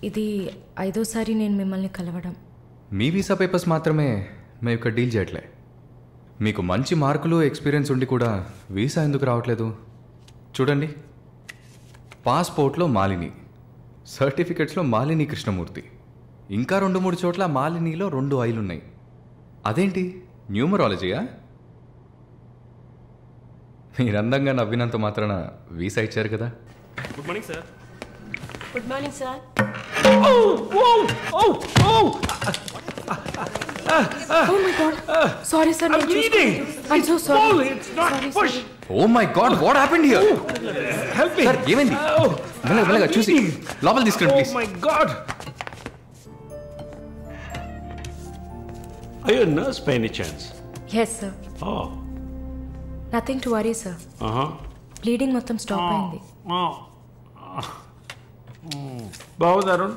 ఇది 5వ సారి నేను మిమ్మల్ని కలవడం. మీ వీసా పేపర్స్ మాత్రమే మేము ఇక్కడ డీల్ చేయట్లే. మీకు మంచి మార్కులు ఎక్స్పీరియన్స్ ఉండి కూడా వీసా ఎందుకు రావట్లేదు? చూడండి, పాస్పోర్ట్లో మాలిని, సర్టిఫికెట్స్లో మాలిని కృష్ణమూర్తి, ఇంకా 2-3 చోట్ల మాలినిలో 2 ఐలు ఉన్నాయి. అదేంటి న్యూమరాలజీయా? మీరు అందంగా నవ్వినంత మాత్రాన వీసా ఇచ్చారు కదా. Good morning sir. Good morning sir. Oh my God. Sorry sir. I'm bleeding. I'm so sorry. Pull, it's not push. Oh my God, what happened here? Help me. Sir, ఏమైంది? మెల్లగా చూసి లోపల తీసుకురండి please. Oh my God. Are you a nurse by any chance? Yes sir. Oh. Nothing to worry sir. Bleeding మొత్తం stop అయింది. బాగుంది Arun.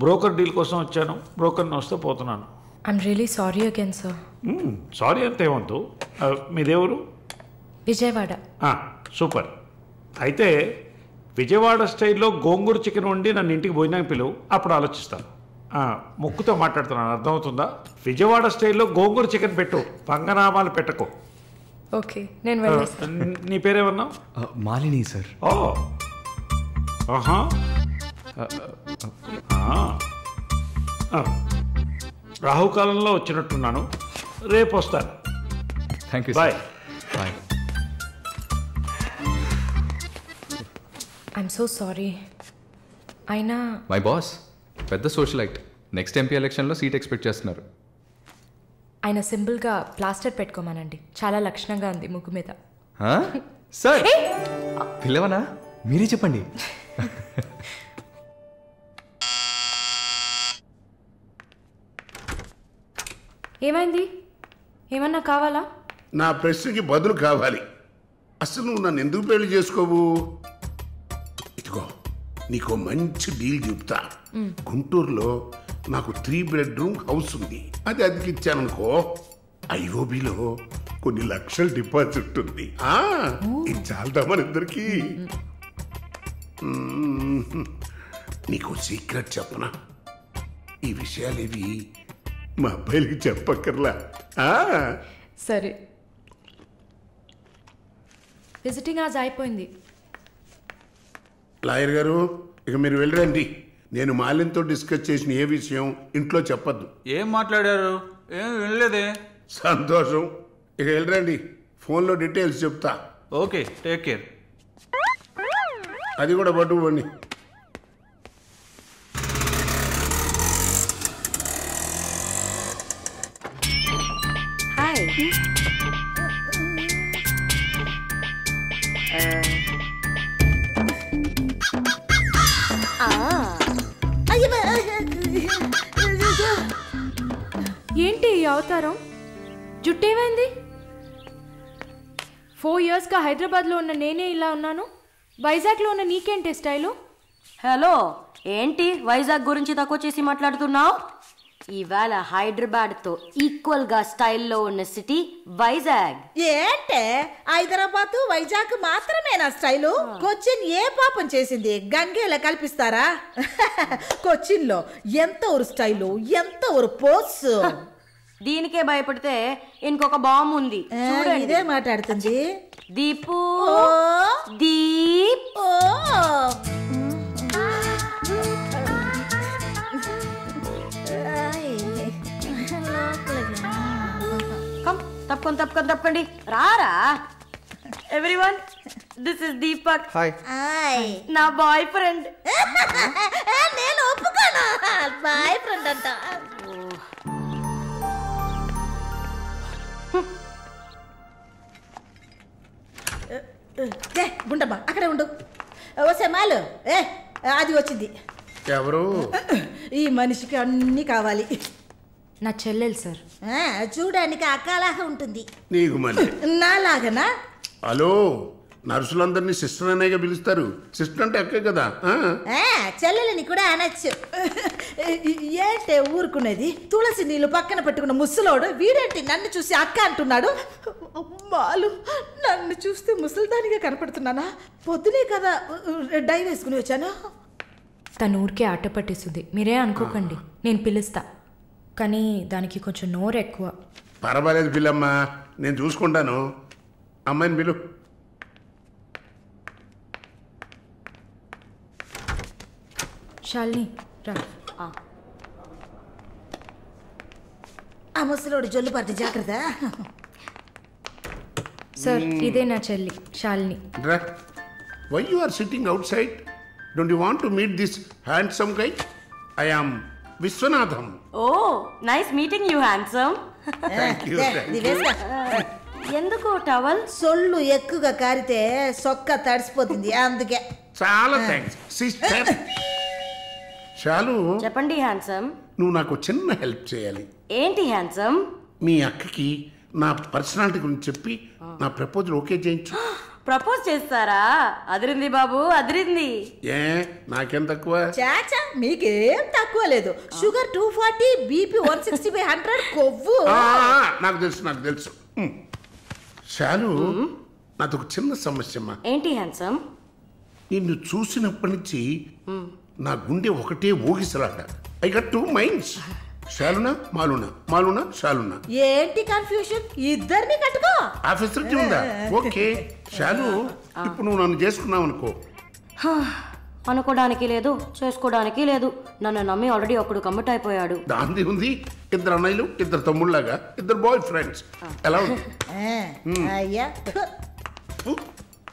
Broker deal కోసం వచ్చాను. బ్రోకర్ని వస్తే పోతున్నాను. I'm really sorry again sir. Sorry అంతేమంతు. మీదేవరు? విజయవాడ. సూపర్. అయితే విజయవాడ స్టైల్లో గోంగూర చికెన్ వండి నన్ను ఇంటికి భోజనానికి పిలువు, అప్పుడు ఆలోచిస్తాను. ముక్కుతో మాట్లాడుతున్నాను, అర్థమవుతుందా? విజయవాడ స్టైల్లో గోంగూర చికెన్ పెట్టు, పంగనామాలు పెట్టకు. ఓకే, నేను వెళ్ళేస్తాను. నీ పేరేమన్నా? మాలిని సార్. రాహుకాలంలో వచ్చినట్టున్నాను. రేపు వస్తాను. Thank you. Bye. Bye. I'm so sorry. అయినా మై బాస్ పెద్ద సోషలైట్, నెక్స్ట్ ఎంపీ ఎలక్షన్లో సీట్ ఎక్స్పెక్ట్ చేస్తున్నారు. ఆయన సింపుల్గా ప్లాస్టర్ పెట్టుకోమానండి, చాలా లక్షణంగా ఉంది ముగ్గు మీద. సార్ పిల్లవనా? మీరే చెప్పండి. ఏమైంది? ఏమన్నా కావాలా? నా ప్రశ్నకి బదులు కావాలి. అసలు నువ్వు నన్ను ఎందుకు పెళ్లి చేసుకోవు? ఇదిగో నీకు మంచి డీల్ చెప్తా. గుంటూరులో నాకు 3 bedroom హౌస్ ఉంది. అది అదికిచ్చాననుకో, ఐఓబిలో కొన్ని లక్షల డిపాజిట్ ఉంది. ఇది చాలదా మన ఇద్దరికి? నీకు సీక్రెట్ చెప్పనా? ఈ విషయాలేవి మా అబ్బాయిలకి చెప్పక్కర్లా. సరే, విజిటింగ్ ఆజ్ అయిపోయింది. లాయర్ గారు, ఇక మీరు వెళ్ళరండి. నేను మాలిన్తో డిస్కస్ చేసిన ఏ విషయం ఇంట్లో చెప్పద్దు. ఏం మాట్లాడారు? ఏం వినలేదే. సంతోషం, ఇక వెళ్ళరండి. ఫోన్లో డీటెయిల్స్ చెప్తా. Okay, take care. అది కూడా పట్టుకోండి. హాయ్. ఏంటి ఈ అవతారం? జుట్టేమైంది? 4 yearsగా హైదరాబాద్లో ఉన్న నేనే ఇలా ఉన్నాను, వైజాగ్లో ఉన్న నీకేంటి స్టైలు? హలో, ఏంటి వైజాగ్ గురించి తక్కువ చేసి మాట్లాడుతున్నావు? ఇవాళ హైదరాబాద్తో ఈక్వల్గా స్టైల్లో ఉన్న సిటీ వైజాగ్. ఏంటే హైదరాబాద్ వైజాగ్ మాత్రమేనా స్టైలు? కొచ్చిన్ ఏ పాపం చేసింది? గంగేలా కల్పిస్తారా? కొచ్చిన్లో ఎంత ఊరు స్టైలు, ఎంత ఊరు పోస్. దీనికే భయపడితే ఇంకొక బాంబు ఉంది. ఇదే మాట్లాడుతుంది. దీపు, దీప్. తప్పకండి రారా. Everyone, this is Deepak. Hi. నా బాయ్ ఫ్రెండ్. నేను ఒప్పుకోను, బాయ్ ఫ్రెండ్ అంట. గుండమ్మా అక్కడే ఉండు. ఓసే మాలు, అది వచ్చింది. ఎవరు? ఈ మనిషికి అన్నీ కావాలి. నా చెల్లెలు సార్. చూడడానికి అక్కలాగా ఉంటుంది. నీకు మళ్ళీ నాలాగనా? హలో, నర్సులందరినీ సిస్టర్ అనేగా పిలుస్తారు. సిస్టర్ అంటే అక్కే కదా. చెల్లెలని కూడా అనొచ్చు. ఏంటే ఊరుకునేది? తులసి నీళ్ళు పక్కన పెట్టుకున్న ముసలోడు వీడేంటి నన్ను చూసి అక్క అంటున్నాడు? అమ్మాలు, నన్ను చూస్తే ముసలిదానిగా కనపడుతున్నానా? పొద్దునే కదా డై వేసుకుని వచ్చాను. తను ఊరికే ఆట పట్టిస్తుంది, మీరే అనుకోకండి. నేను పిలుస్తా, కానీ దానికి కొంచెం నోరు ఎక్కువ. పర్వాలేదు పిల్లమ్మ, నేను చూసుకుంటాను. అమ్మాయిని పిలు. శాలిని రా. ఆ ముసలోడు జొల్లు పడితే జాగ్రత్త. సార్, ఇదే నా చెల్లి Shalini. Why you are sitting outside? Don't you want to meet this handsome guy? I am Vishwanatham. Oh, nice meeting you handsome. ఎందుకు టవల్? సొల్లు ఎక్కువగా కారితే సొక్క తడిసిపోతుంది, అందుకే. చాలా థ్యాంక్స్ సిస్టర్. చాలు. చెప్పండి హ్యాండ్సమ్. నువ్వు నాకు చిన్న హెల్ప్ చేయాలి. ఏంటి హ్యాండ్సమ్? మీ అక్కకి నా పర్సనాలిటీ గురించి చెప్పి నా ప్రపోజల్ ఓకే చేయించు. ప్రపోజ్ చేస్తారా? అదిరింది బాబు, అదిరింది. ఏ నాకేం తక్కువ? చాచా, మీకేం తక్కువ లేదు. షుగర్ 240, బీపీ 160/100, కొవ్వు. నాకు తెలుసు. చాలు, నాదొక చిన్న సమస్యమ్మా. ఏంటి హ్యాండ్సమ్? నిన్ను చూసినప్పటి నుంచి నా గుండె ఒకటే ఊగిసలాట. I got 2 minds. శాలునా మాలునా శాలునా. ఏంటి కన్ఫ్యూషన్? ఇద్దరిని కట్టుకో. ఆఫీసర్కి ఉందా? ఓకే శాలు, ఇప్పుడు నువ్వు నన్ను చేసుకున్నావు అనుకో. అనుకోవడానికి లేదు, చేసుకోవడానికి లేదు. నన్ను నమ్మి ఆల్రెడీ ఒకడు కమిట్ అయిపోయాడు. దాంది ఉంది. 2 అన్నయ్యలు, 2 తమ్ముళ్ళలాగా 2 బాయ్ ఫ్రెండ్స్. ఎలా ఉంది? అయ్యా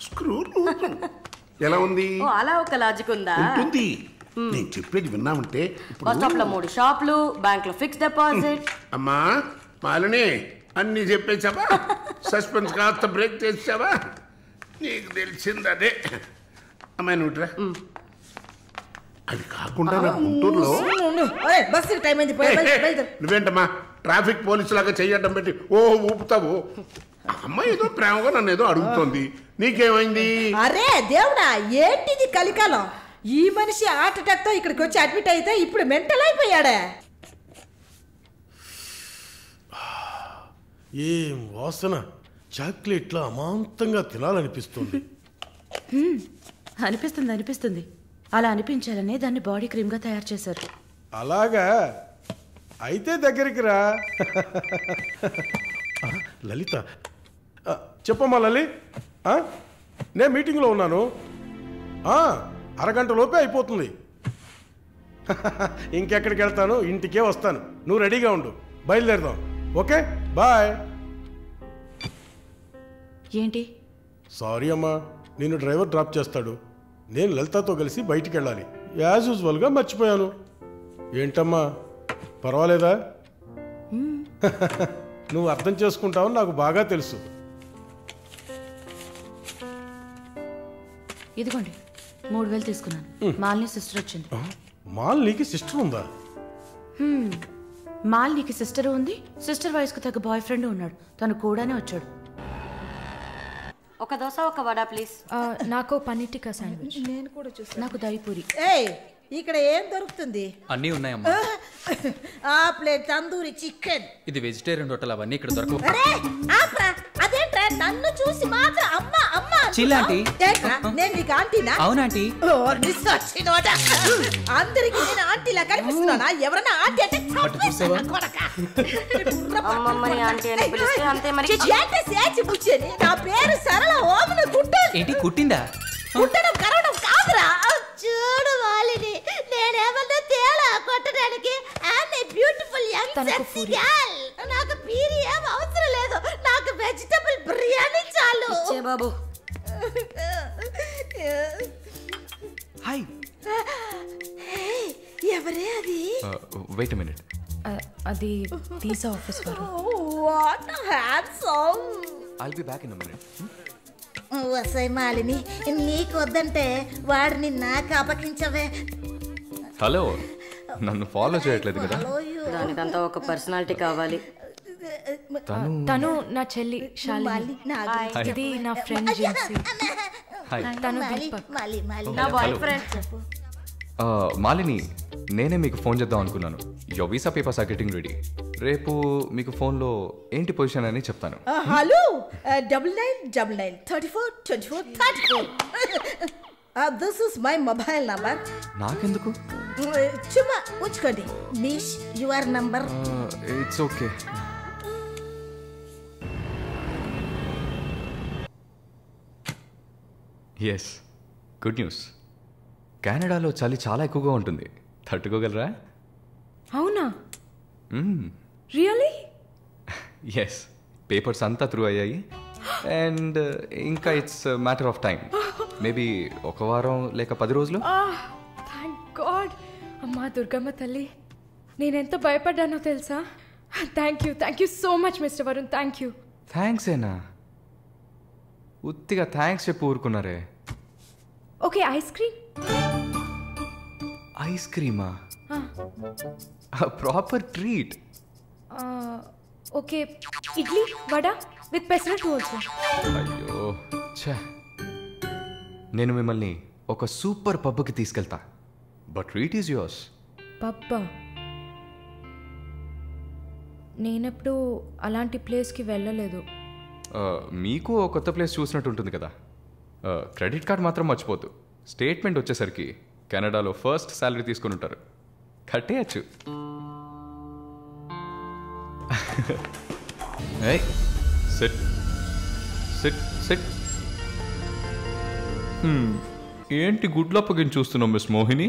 స్క్రూ ఎలా ఉంది? అలా ఒక లాజిక్ ఉందా? ఉంటుంది. నేను చెప్పేది విన్నామంటే బస్ స్టాప్ లో 3 షాపులు, బ్యాంక్ లో ఫిక్స్ డిపాజిట్. అమ్మా మాలిని, అన్ని చెప్పేసావా? సస్పెన్స్ కాస్త బ్రేక్ చేసావా? నీకు తెలిసింది అదే. అమ్మాయి నువ్వుట్రా. అది కాకుండా నా గుంటూరులో బస్సు టైం అయింది. నువ్వేంటమ్మా ట్రాఫిక్ పోలీసు లాగా చెయ్యడం పెట్టి ఊపుతావు? అమ్మాయి ఏదో ప్రేమగా నన్ను ఏదో అడుగుతోంది. నీకేమైంది? అరే దేవుడా, ఏంటిది కలికాలం? ఈ మనిషి హార్ట్ అటాక్ తో ఇక్కడికి వచ్చి అడ్మిట్ అయితే ఇప్పుడు మెంటల్ అయిపోయాడే. ఏం వాసన! చాక్లెట్లా అమాంతంగా తినాలనిపిస్తుంది. అనిపిస్తుంది. అలా అనిపించాలనే దాన్ని బాడీ క్రీమ్ గా తయారు చేశారు. అలాగా? అయితే దగ్గరికి రా. లలిత, చెప్పమ్మా లలి. నేను మీటింగ్లో ఉన్నాను. అరగంట లోపే అయిపోతుంది. ఇంకెక్కడికి వెళ్తాను? ఇంటికే వస్తాను. నువ్వు రెడీగా ఉండు, బయలుదేరదాం. Okay, bye. ఏంటి? సారీ అమ్మా, నిన్ను డ్రైవర్ డ్రాప్ చేస్తాడు. నేను లలితతో కలిసి బయటికి వెళ్ళాలి. యాజ్ యూజువల్గా మర్చిపోయాను. ఏంటమ్మా, పర్వాలేదా? నువ్వు అర్థం చేసుకుంటావని నాకు బాగా తెలుసు. ఇదిగోండి 3000 తీసుకున్నాను. మాలిని సిస్టర్ వచ్చింది. మాలినికి సిస్టర్ ఉందా? మాలినికి సిస్టర్ ఉంది. సిస్టర్ వయసుకు తగ్గ బాయ్ ఫ్రెండ్ ఉన్నాడు. తను కూడానే వచ్చాడు. ఒక దోశ, ఒక వడ ప్లీజ్. నాకు పన్నీర్ టిక్కా శాండ్విచ్. నేను కూడా చూసాను. నాకు దహిపూరి. ఇక్కడ ఏం దొరుకుతుంది? అన్నీ ఉన్నాయమ్మా. ఆ ప్లేట్ తందూరి చికెన్. ఇది వెజిటేరియన్ హోటల్, అవన్నీ ఇక్కడ దొరకవు. అదేంట్రా నన్ను చూసి మాత్రం అమ్మా అమ్మా? చిల్లాంటి. నేను నీకు ఆంటీనా? అవునాంటీ. అందరికి నేను ఆంటీలా కనిపిస్తున్నానా? ఎవరన్నా ఆంటీ అంటే అమ్మమ్మని ఆంటీ అని పిలిస్తే అంతే మరి. నా పేరు సరళ ఓమన గుట్టు. ఏంటి కుట్టిందా? కుట్టడం కరవడం కాదురా. చూడు వాలిని, నేనేమన్నా తేలా కొట్టడానికి. Beautiful young sexy girl. నాకు పీరి ఏం అవసరం లేదు. నాకు వెజిటబుల్ బిర్యానీ చాలు. బాబు హాయ్. ఎవరే అది? Wait a minute. అది వీసా ఆఫీస్ వారు. What handsome. I'll be back in a minute. వసై మాలిని, నీకు వద్దంటే వాడిని నాకు అపకించవే. హలో, నన్ను ఫాలో చేయట్లేదు కదా? దానికంతా ఒక పర్సనాలిటీ కావాలి. తను నా చెల్లి శాలిని. ఇది నా ఫ్రెండ్ జిన్సీ. తను దీపక్. నా బాయ్ ఫ్రెండ్. మాలిని, నేనే మీకు ఫోన్ చేద్దాం అనుకున్నాను. Your visa papers are getting ready. రేపు మీకు ఫోన్లో ఏంటి పొజిషన్ అని చెప్తాను. Hello 9999342434. This is my mobile number. నాకెందుకు? చుమ్మా ఉంచుకోండి. నిష్ your number. It's okay. Yes, good news. కెనడాలో చలి చాలా ఎక్కువగా ఉంటుంది. తట్టుకోగలరా? అవునా? రియలీ? ఎస్, పేపర్స్ అంతా త్రూ అయ్యాయి. అండ్ ఇంకా it's matter of time. Maybe 1 వారం లేక 10 రోజులు. Thank God. అమ్మా దుర్గమ్మ తల్లి, నేనెంత భయపడ్డానో తెలుసా? Thank you so much mister Varun. Thank you. Thanks ఏనా? ఉత్తిగా థ్యాంక్స్ చెప్పి ఊరుకున్నారే. Okay, ice cream. ఐస్ క్రీమా? Proper treat. Okay, idli vada with pesarattu also. అయ్యో ఛే, నేను మిమ్మల్ని ఒక సూపర్ పబ్కి తీసుకెళ్తా. But treat is yours. పబ్బా? నేనెప్పుడు అలాంటి ప్లేస్కి వెళ్ళలేదు. మీకు ఒక కొత్త ప్లేస్ చూసినట్టు ఉంటుంది కదా. క్రెడిట్ కార్డ్ మాత్రం మర్చిపోద్దు. స్టేట్మెంట్ వచ్చేసరికి కెనడాలో ఫస్ట్ శాలరీ తీసుకుని ఉంటారు. కట్టేయచ్చు. Sit sit sit. ఏంటి గుడ్లప్పగిని చూస్తున్నావు miss Mohini?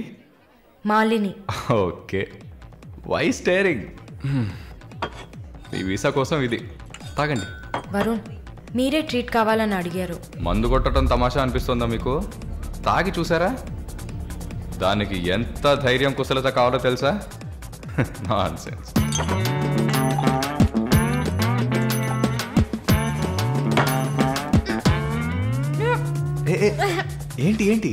Malini. Okay, why staring? మీ వీసా కోసం ఇది తాగండి. వరుణ్, మీరే ట్రీట్ కావాలని అడిగారు. మందు కొట్టడం తమాషా అనిపిస్తుందా మీకు? తాగి చూసారా? దానికి ఎంత ధైర్యం కుశలత కావాలో తెలుసా? నాన్సెన్స్. ఏంటి ఏంటి?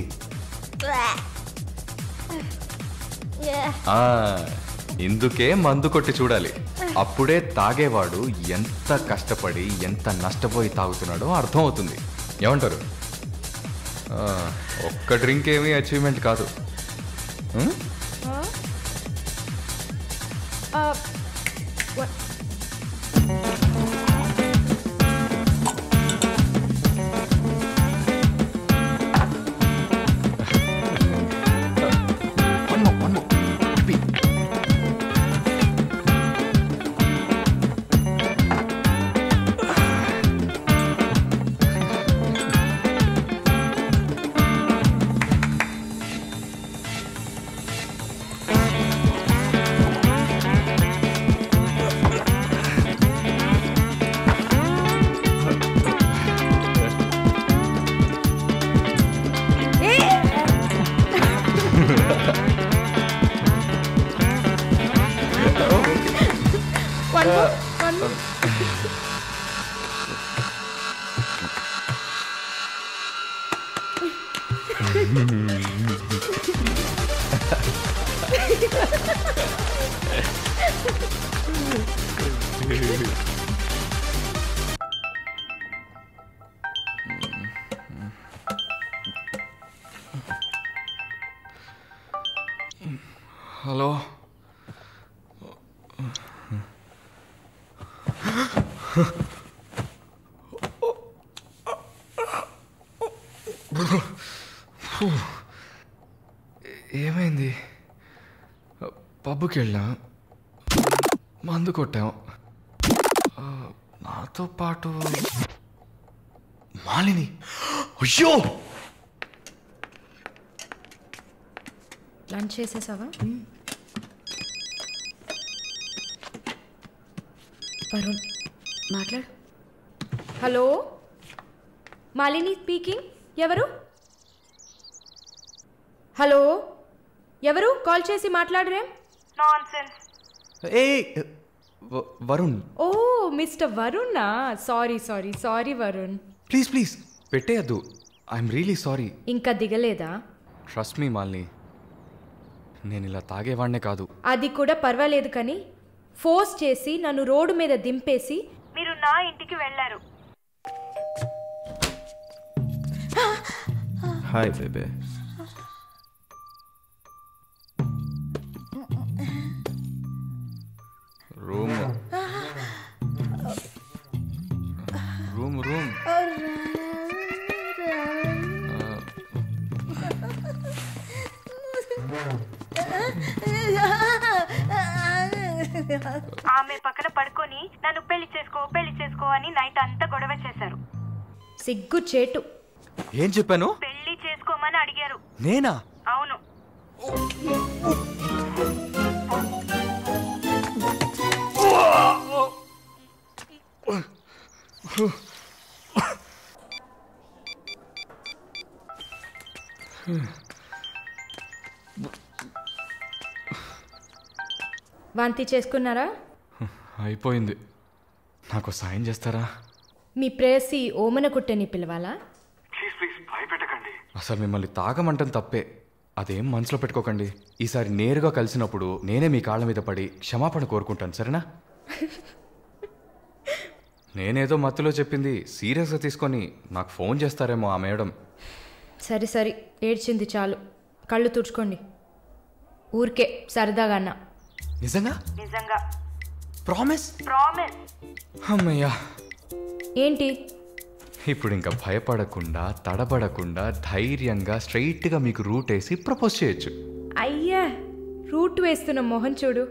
ఇందుకే మందు కొట్టి చూడాలి. అప్పుడే తాగేవాడు ఎంత కష్టపడి ఎంత నష్టపోయి తాగుతున్నాడో అర్థం అవుతుంది. ఏమంటారు? ఒక్క డ్రింక్ ఏమీ అచీవ్మెంట్ కాదు. హలో, ఏమైంది? పబ్కి వెళ్ళాం, మందు కొట్టాం. నాతో పాటు మాలిని. అయ్యో, లంచ్ చేసేసావా? వరుణ్ మాట్లాడు. Hello, Malini speaking. ఎవరు? హలో, ఎవరు? కాల్ చేసి మాట్లాడరేం? ఏ వరుణ్. ఓ మిస్టర్ వరుణా? Sorry sorry sorry Varun. Please please పెట్టేయద్దు. I'm really sorry. ఇంకా దిగలేదా? ట్రస్ట్ మీ మాలిని, నేను ఇలా తాగేవాడినే కాదు. అది కూడా పర్వాలేదు, కానీ ఫోర్స్ చేసి నన్ను రోడ్డు మీద దింపేసి మీరు నా ఇంటికి వెళ్ళారు. హాయ్ బేబే. రూమ్ రూమ్ రూమ్ ఆమె పక్కన పడుకొని నన్ను పెళ్లి చేసుకో అని నైట్ అంతా గొడవ చేశారు. సిగ్గు చేటు. ఏం చెప్పాను? పెళ్లి చేసుకోమని అడిగారు. నేనా? అవును. వాంతి చేసుకున్నారా? అయిపోయింది. నాకు సాయం చేస్తారా? మీ ప్రేయసి ఓమన కుట్టని పిలవాలా? అసలు మిమ్మల్ని తాగమంటం తప్పే. అదేం మనసులో పెట్టుకోకండి. ఈసారి నేరుగా కలిసినప్పుడు నేనే మీ కాళ్ళ మీద పడి క్షమాపణ కోరుకుంటాను, సరేనా? నేనేదో మత్తులో చెప్పింది సీరియస్గా తీసుకొని నాకు ఫోన్ చేస్తారేమో ఆ మేడం. సరే ఏడ్చింది చాలు. కళ్ళు తుడుచుకోండి. ఊరికే సరదాగా అన్నా. నిజంగా? ప్రామిస్? అమ్మయ్యా. ఏంటి? ఇప్పుడు ఇంకా భయపడకుండా తడబడకుండా ధైర్యంగా స్ట్రైట్గా మీకు రూట్ వేసి ప్రపోజ్ చేయొచ్చు. అయ్యా, రూట్ వేస్తున్న మొహం చూడు.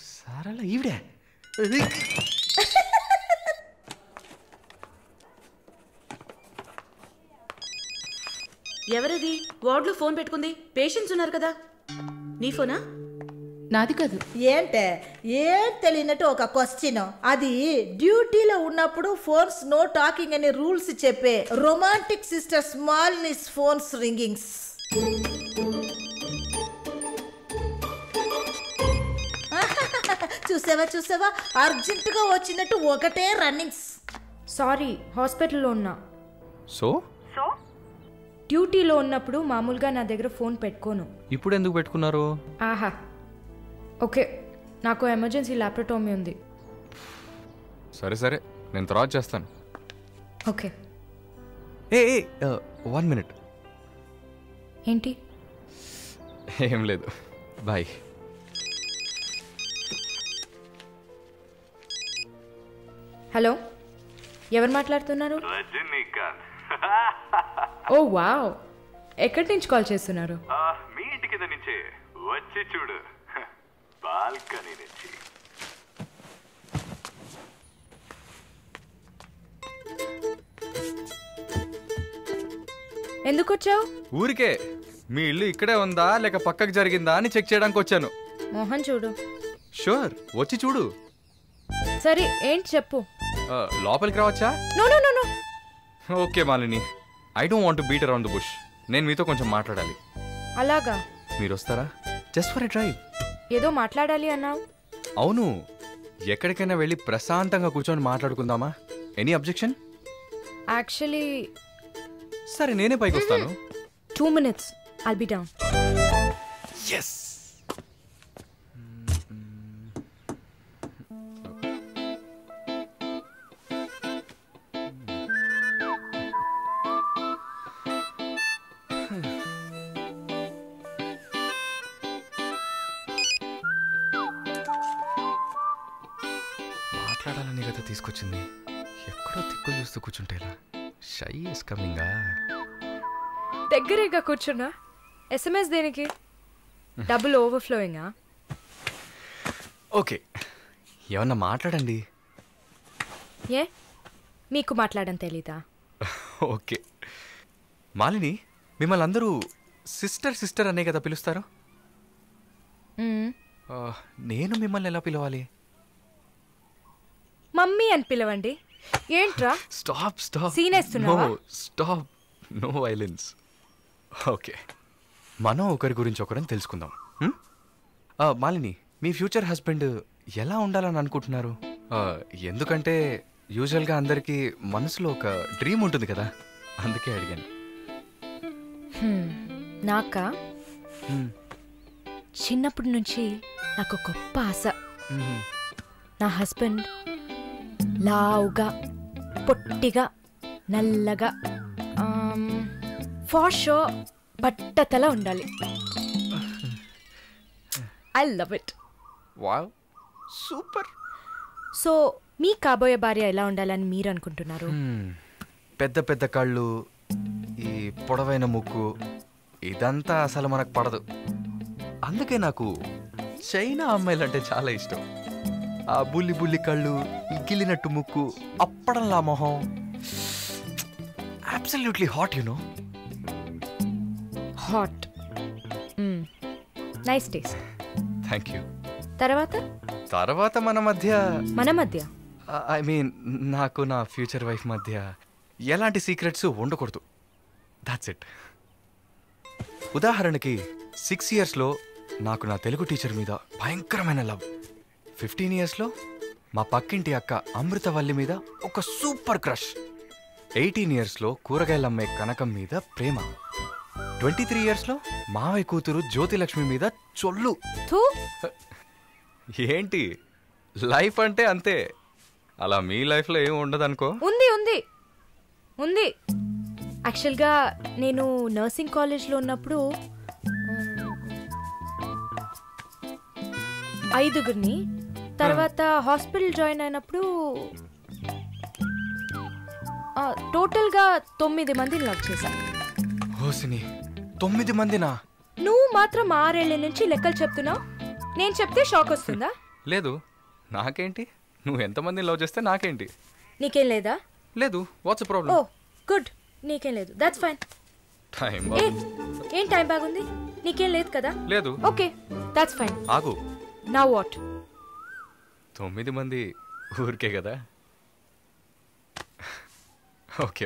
సారాల ఈవిడే. ఎవరది వార్డులో ఫోన్ పెట్టుకుంది? పేషెంట్స్ ఉన్నారు కదా. నీ ఫోనా? నాది కాదు. ఏంటే ఏం తెలియనట్టు ఒక క్వశ్చన్. అది డ్యూటీలో ఉన్నప్పుడు ఫోన్స్ నో టాకింగ్ అనే రూల్స్ చెప్పే romantic sister smallness phones ringings. చూసావా అర్జెంటుగా వచ్చినట్టు ఒకటే రన్నింగ్స్. సారీ, హాస్పిటల్లో ఉన్నా. సో డ్యూటీలో ఉన్నప్పుడు మామూలుగా నా దగ్గర ఫోన్ పెట్టుకోను. ఇప్పుడు ఎందుకు పెట్టుకున్నారు? ఆహా, ఓకే, నాకు ఎమర్జెన్సీ ల్యాప్రటోమీ ఉంది. సరే నేను తర్వాత చేస్తాను. ఓకే. ఏ 1 minute. ఏంటి? ఏం లేదు, బాయ్. హలో, ఎవరు మాట్లాడుతున్నారు? ఓ వావ్, ఎక్కడి నుంచి కాల్ చేస్తున్నారు? మీ ఇంటి కింద నుంచే, వచ్చి చూడు, బాల్కనీ నుంచి. ఎందుకు వచ్చావు? ఊరికే. మీ ఇల్లు ఇక్కడే ఉందా లేక పక్కకు జరిగిందా అని చెక్ చేయడానికి వచ్చాను. మోహన్ చూడు. షూర్, వచ్చి చూడు. సరే, ఏంటి చెప్పు. లోపలికి రావచ్చా? No. Okay Malini, I don't want to beat around the bush. నేను మీతో కొంచెం మాట్లాడాలి. అలాగా? మీరు వస్తారా? Just for a drive. ఏదో మాట్లాడాలి అన్నావు. అవును, ఎక్కడికైనా వెళ్ళి ప్రశాంతంగా కూర్చొని మాట్లాడుకుందామా? Any objection? యాక్చువల్లీ సరే, నేనే పైకి వస్తాను. 2 minutes, I'll be down. Yes. మాట్లాడాలని కదా తీసుకొచ్చింది. ఎక్కడో తిక్కులు చూస్తూ కూర్చుంటేలా. Shy is కమింగా. దగ్గరేగా కూర్చున్నా. ఎస్ఎంఎస్ దేనికి? డబుల్ ఓవర్ఫ్లోయింగా? ఓకే, ఏమన్నా మాట్లాడండి. ఏ మీకు మాట్లాడడం తెలీదా? ఓకే మాలిని, మిమ్మల్ని అందరూ సిస్టర్ సిస్టర్ అనే కదా పిలుస్తారు? నేను మిమ్మల్ని ఎలా పిలవాలి? మమ్మీ అని పిలవండి. ఏంట్రా స్టాప్ స్టాప్, సీనేస్తున్నావా? Stop, no violence. ఓకే, మనం ఒకరి గురించి ఒకరం తెలుసుకుందాం. మాలిని, మీ ఫ్యూచర్ హస్బెండ్ ఎలా ఉండాలని అనుకుంటున్నారు? ఎందుకంటే యూజువల్గా అందరికీ మనసులో ఒక డ్రీమ్ ఉంటుంది కదా, అందుకే అడిగాను. నాకా చిన్నప్పటి నుంచి నాకు గొప్ప ఆశ. నా హస్బెండ్ లావుగా, పొట్టిగా, నల్లగా, ఫార్ షో బట్టతల ఉండాలి. I love it. Wow, super. So మీ కాబోయే భార్య ఎలా ఉండాలని మీరు అనుకుంటున్నారు? పెద్ద పెద్ద కళ్ళు, ఈ పొడవైన ముక్కు, ఇదంతా అసలు మనకు పడదు. అందుకే నాకు చైనా అమ్మాయిలంటే చాలా ఇష్టం. ఆ బుల్లి బుల్లి కళ్ళు, గిల్లినట్టు ముక్కు, అప్పడంలా మొహం, absolutely hot, you know. Hot, nice taste. Thank you. తర్వాత మన మధ్య ఐ మీన్ నాకు నా ఫ్యూచర్ వైఫ్ మధ్య ఎలాంటి సీక్రెట్స్ ఉండకూడదు. That's it. ఉదాహరణకి 6 yearsలో నాకు నా తెలుగు టీచర్ మీద భయంకరమైన లవ్. 15 yearsలో మా పక్కింటి అక్క అమృతవల్లి మీద ఒక సూపర్ క్రష్. 18 yearsలో కూరగాయలమ్మే కనకం మీద ప్రేమ. 23 yearsలో మావయ్య కూతురు జ్యోతిలక్ష్మి మీద చొల్లు. ఏంటి, లైఫ్ అంటే అంతే. అలా మీ లైఫ్లో ఏం ఉండదు అనుకో. ఉంది. యాక్చువల్గా నేను నర్సింగ్ కాలేజ్లో ఉన్నప్పుడు 5 తర్వాత హాస్పిటల్ జాయిన్ అయినప్పుడు టోటల్గా 9 మందిని లవ్ చేశా. హోసిని, 9 మందినా? నువ్వు మాత్రం 6 ఏళ్ల నుంచి లెక్కలు చెప్తున్నావు. నేను చెప్తే షాక్ వస్తుందా? లేదు, నాకేంటి, నువ్వు ఎంతమందిని లవ్ చేస్తే నాకేంటి. నీకేం లేదా? లేదు. What's problem? ఓ గుడ్, నీకేం లేదు. That's fine. ఏం టైం బాగుంది? నీకేం లేదు కదా? లేదు. Okay, that's fine. ఆగు. Now what? 9 మంది ఊరికే కదా.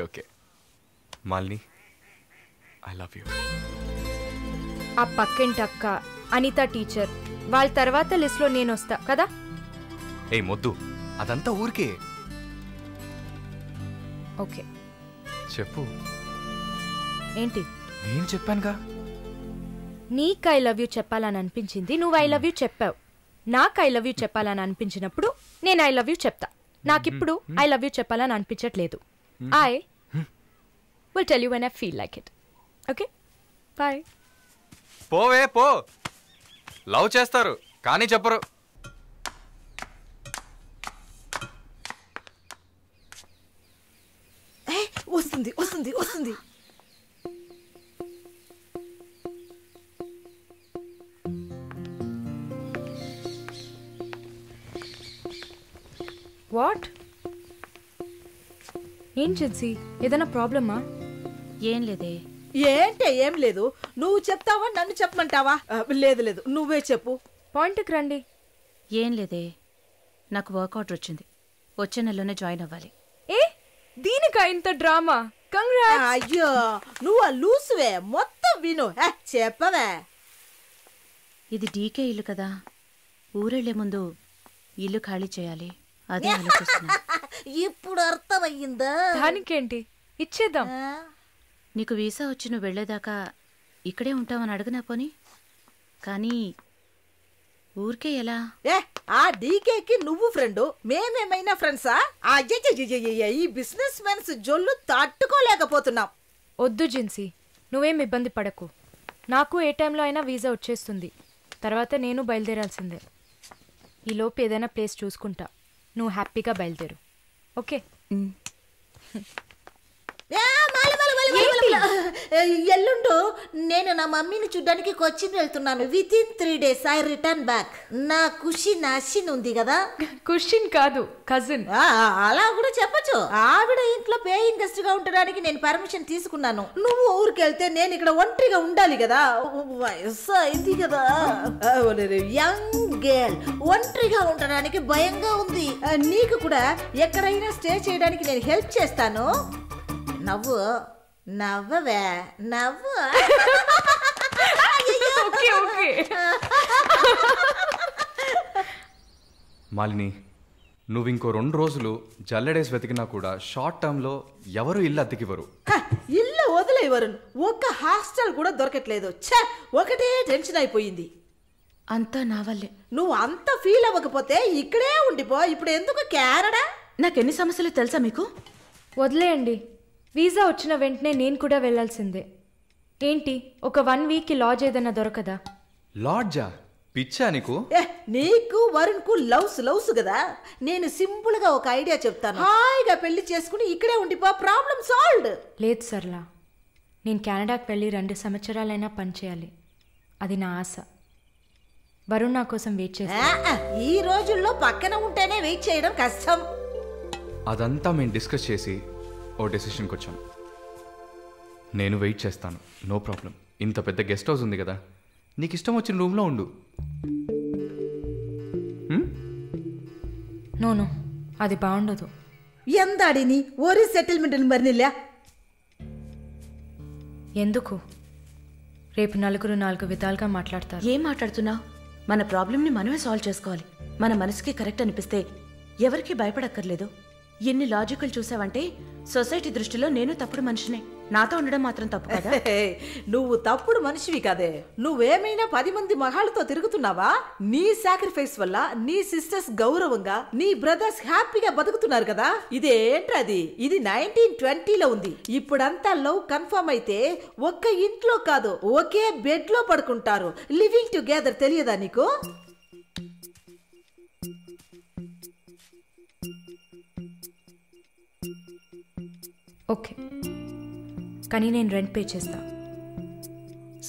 Okay Malini, I love you. ఆ పక్కింటి అక్క, అనిత టీచర్, వాళ్ళ తర్వాత లిస్ట్లో నేను వస్తా కదా. ఏయ్ మొద్దు, అదంతా ఊరికే. ఓకే చెప్పు. ఏంటి? నేను చెప్పానుగా. నీకు ఐ లవ్ యూ చెప్పాలని అనిపించింది, నువ్వు ఐ లవ్ యూ చెప్పావు. నాకు ఐ లవ్ యూ చెప్పాలని అనిపించినప్పుడు నేను ఐ లవ్ యూ చెప్తా. నాకిప్పుడు ఐ లవ్ యూ చెప్పాలని అనిపించట్లేదు. I will tell you when I feel like it. Okay, bye. పోవే పో. లవ్ చేస్తారు కానీ చెప్పరు. వస్తుంది. వాట్? ఏం జిన్సీ, ఏదైనా ప్రాబ్లమా? ఏం లేదే. ఏం లేదు. నువ్వు చెప్తావా, నన్ను చెప్పమంటావా? లేదు, నువ్వే చెప్పు. పాయింట్కి రండి. ఏం లేదే, నాకు వర్క్ ఆర్డర్ వచ్చింది. వచ్చే నెలలోనే జాయిన్ అవ్వాలి. దీనికా ఇంత డ్రామా? కంగ్రాట్స్. అయ్యో, నువ్వు లూసువే, మొత్తం విను. చెప్పవే. ఇది డీకే ఇల్లు కదా, ఊరెళ్లే ముందు ఇల్లు ఖాళీ చేయాలి, అదే ఆలోచిస్తున్నా. ఇప్పుడు అర్థమయ్యిందా? దానికేంటి, ఇచ్చేద్దాం. నీకు వీసా వచ్చి నువ్వు వెళ్లేదాకా ఇక్కడే ఉంటావని అడగనా పోని. కానీ ఊరికే ఎలా? ఆ డీకేకి నువ్వు ఫ్రెండు, మేమేమైనా ఫ్రెండ్సా? ఈ బిజినెస్ మెన్స్ జొల్లు తట్టుకోలేకపోతున్నాం. వద్దు జిన్సీ, నువ్వేం ఇబ్బంది పడకు. నాకు ఏ టైంలో అయినా వీసా వచ్చేస్తుంది. తర్వాత నేను బయలుదేరాల్సిందే. ఈలోపు ఏదైనా ప్లేస్ చూసుకుంటా. నువ్వు హ్యాపీగా బయలుదేరు. ఓకే? ఎల్లుండు నేను నా మమ్మీని చూడ్డానికి కొచ్చిన్ వెళ్తున్నాను. With in 3 days I return back. నా కుషిన్ అషిన్ ఉంది కదా, కుషిన్ కాదు కజిన్. అలా కూడా చెప్పచ్చు. ఆవిడ ఇంట్లో పేయింగ్ గెస్ట్ గా ఉండడానికి నేను పర్మిషన్ తీసుకున్నాను. నువ్వు ఊరికెళ్తే నేను ఇక్కడ ఒంటరిగా ఉండాలి కదా, వయసు అయింది కదా. యంగ్ గర్ల్ ఒంటరిగా ఉండడానికి భయంగా ఉంది. నీకు కూడా ఎక్కడైనా స్టే చేయడానికి నేను హెల్ప్ చేస్తాను. నవ్వు నవ్వవే నవ్వు. మాలిని, నువ్వు ఇంకో 2 రోజులు జల్లెడేసి వెతికినా కూడా షార్ట్ టర్మ్లో ఎవరు ఇల్లు అద్దెకివ్వరు. ఇల్లు వదిలేవరు. ఒక్క హాస్టల్ కూడా దొరకట్లేదు. ఒకటే టెన్షన్ అయిపోయింది. అంతా నా వల్లే. నువ్వు అంత ఫీల్ అవ్వకపోతే ఇక్కడే ఉండిపో. ఇప్పుడు ఎందుకు కెనడా? నాకెన్ని సమస్యలు తెలుసా మీకు? వదిలేయండి. వీసా వచ్చిన వెంటనే నేను కూడా వెళ్ళాల్సిందే. ఏంటి ఒక 1 week లాడ్జ్ ఏదైనా దొరకదా? లాడ్జా? పిచ్చా నీకు? నీకు వరుణ్ కు లవ్స్ కదా. నేను సింపుల్ గా ఒక ఐడియా చెప్తాను. హాయిగా పెళ్లి చేసుకుని ఇక్కడే ఉండిపో. Problem solved. లేదు సర్లా, నేను కెనడాకి వెళ్ళి 2 సంవత్సరాలైనా పనిచేయాలి. అది నా ఆశ. వరుణ్ నా కోసం వెయిట్ చేస్తా. ఈ రోజుల్లో పక్కన ఉంటేనే వెయిట్ చేయడం కష్టం. అదంతా మేము డిస్కస్ చేసి ఓ డెసిషన్కి వచ్చాం. నేను వెయిట్ చేస్తాను, నో ప్రాబ్లం. ఇంత పెద్ద గెస్ట్ హౌస్ ఉంది కదా, నీకు ఇష్టం వచ్చిన రూమ్లో ఉండు. నోను, అది బాగుండదు. ఎందాడిని ఓరి సెటిల్మెంట్ మరినిల్లా. ఎందుకు? రేపు నలుగురు 4 విధాలుగా మాట్లాడతారు. ఏం మాట్లాడుతున్నావు? మన ప్రాబ్లంని మనమే సాల్వ్ చేసుకోవాలి. మన మనసుకి కరెక్ట్ అనిపిస్తే ఎవరికి భయపడక్కర్లేదు. ఎన్ని లాజికల్ చూసావంటే సొసైటీ దృష్టిలో నేను తప్పుడు మనిషినే. నాతో ఉండడం మాత్రం తప్పు కదా? నువ్వు తప్పుడు మనిషివి కదే. నువ్వేమైనా 10 మంది మగాళ్ళతో తిరుగుతున్నావా? నీ సాక్రిఫైస్ వల్ల నీ సిస్టర్స్ గౌరవంగా, నీ బ్రదర్స్ హ్యాపీగా బతుకుతున్నారు కదా. ఇదేంట్రది? ఇది 1920లో ఉంది. ఇప్పుడంతా లవ్ కన్ఫర్మ్ అయితే ఒక్క ఇంట్లో కాదు, ఒకే బెడ్ లో పడుకుంటారు. లివింగ్ టుగెదర్ తెలియదా నీకు? ఓకే, కానీ నేను రెంట్ పే చేస్తా.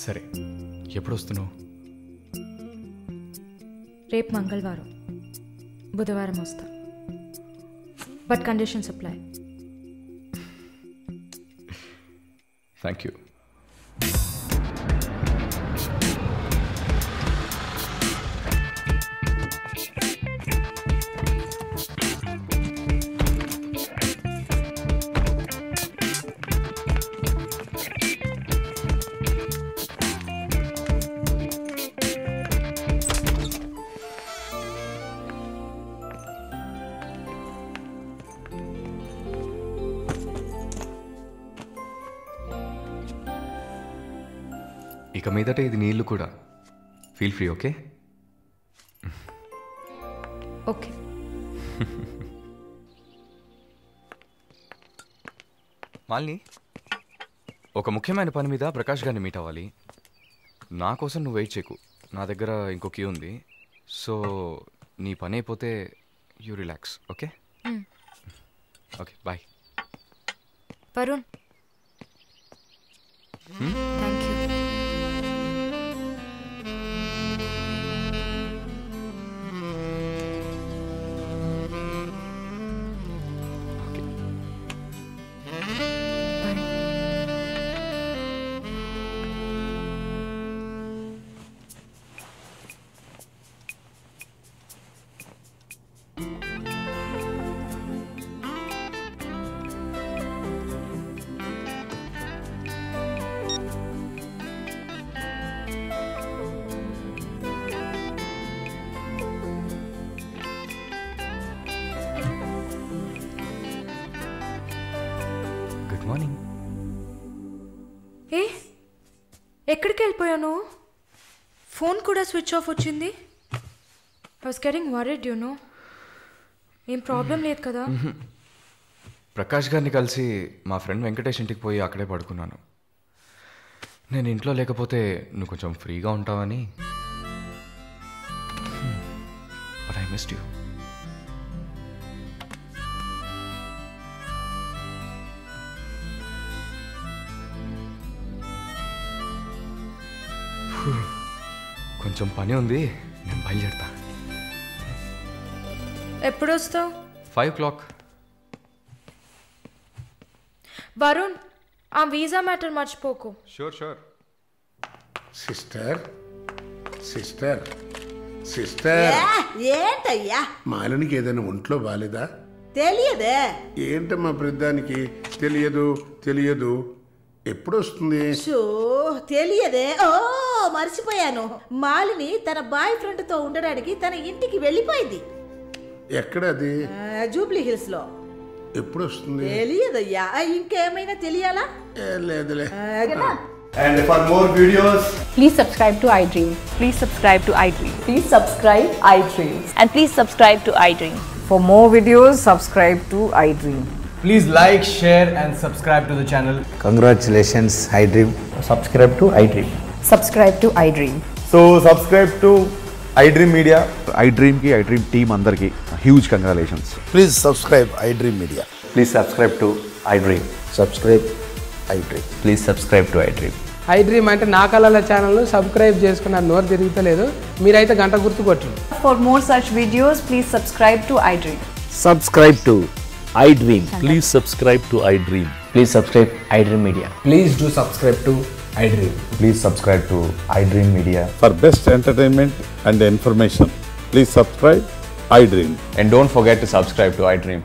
సరే, ఎప్పుడు వస్తున్నావు? రేపు మంగళవారం, బుధవారం వస్తా. But conditions apply. Thank you. ఇక మీదట ఇది నీళ్ళు కూడా. Feel free. Okay okay. Malini, ఒక ముఖ్యమైన పని మీద ప్రకాష్ గారిని మీట్ అవ్వాలి. నా కోసం నువ్వు వెయిట్ చేయకు. నా దగ్గర ఇంకో క్యూ ఉంది. సో నీ పని అయిపోతే you relax. Okay okay, bye. Varun, thank you. Good morning. ఏ, ఎక్కడికి వెళ్ళిపోయాను? ఫోన్ కూడా స్విచ్ ఆఫ్ వచ్చింది. I was getting worried, you know. ఏం ప్రాబ్లం లేదు కదా? ప్రకాష్ గారిని కలిసి మా ఫ్రెండ్ వెంకటేష్ ఇంటికి పోయి అక్కడే పడుకున్నాను. నేను ఇంట్లో లేకపోతే నువ్వు కొంచెం ఫ్రీగా ఉంటావని. But I missed you. కొంచెం పని ఉంది, నేను బయలుదేరుతా. ఎప్పుడు వస్తావు? 5 o'clock. వరుణ్, ఆ వీసా మ్యాటర్ మర్చిపోకు. షూర్. సిస్టర్ సిస్టర్ సిస్టర్ ఏంటయ్యా మాలినికి ఏదైనా ఒంట్లో బాలేదా? తెలియదే. ఏంటమ్మా ప్రతిదానికి తెలియదు ఎప్పుడు వస్తుంది? షో తెలియదే. ఓ మర్చిపోయాను. మాలిని తన బాయ్ ఫ్రెండ్ తో ఉండడానికి తన ఇంటికి వెళ్ళిపోయింది. ఎక్కడ అది? జూబ్లీ హిల్స్ లో. ఎప్పుడు వస్తుంది? తెలియదయ్యా. ఇంకేమైనా తెలియాలా? లేదులే. And for more videos, please subscribe to iDream. Please subscribe to iDream. Please subscribe iDream. And please subscribe to iDream. For more videos, subscribe to iDream. please like, share and subscribe to the channel. Congratulations, iDream. Subscribe to iDream. Subscribe to iDream. So subscribe to iDream Media. iDream ki iDream team andarki huge congratulations. Please subscribe iDream Media. Please subscribe to iDream. Subscribe iDream. Please subscribe to iDream. iDream అంటే నా కళల channel subscribe చేసుకున్నారు, నోరు తిరుగుతలేదు. మీరైతే గంట గుర్తు కొట్టండి. For more such videos, please subscribe to iDream. Subscribe to iDream. Please subscribe to iDream. Please subscribe iDream Media. Please do subscribe to iDream. Please subscribe to iDream Media. For best entertainment and information, please subscribe iDream. And don't forget to subscribe to iDream.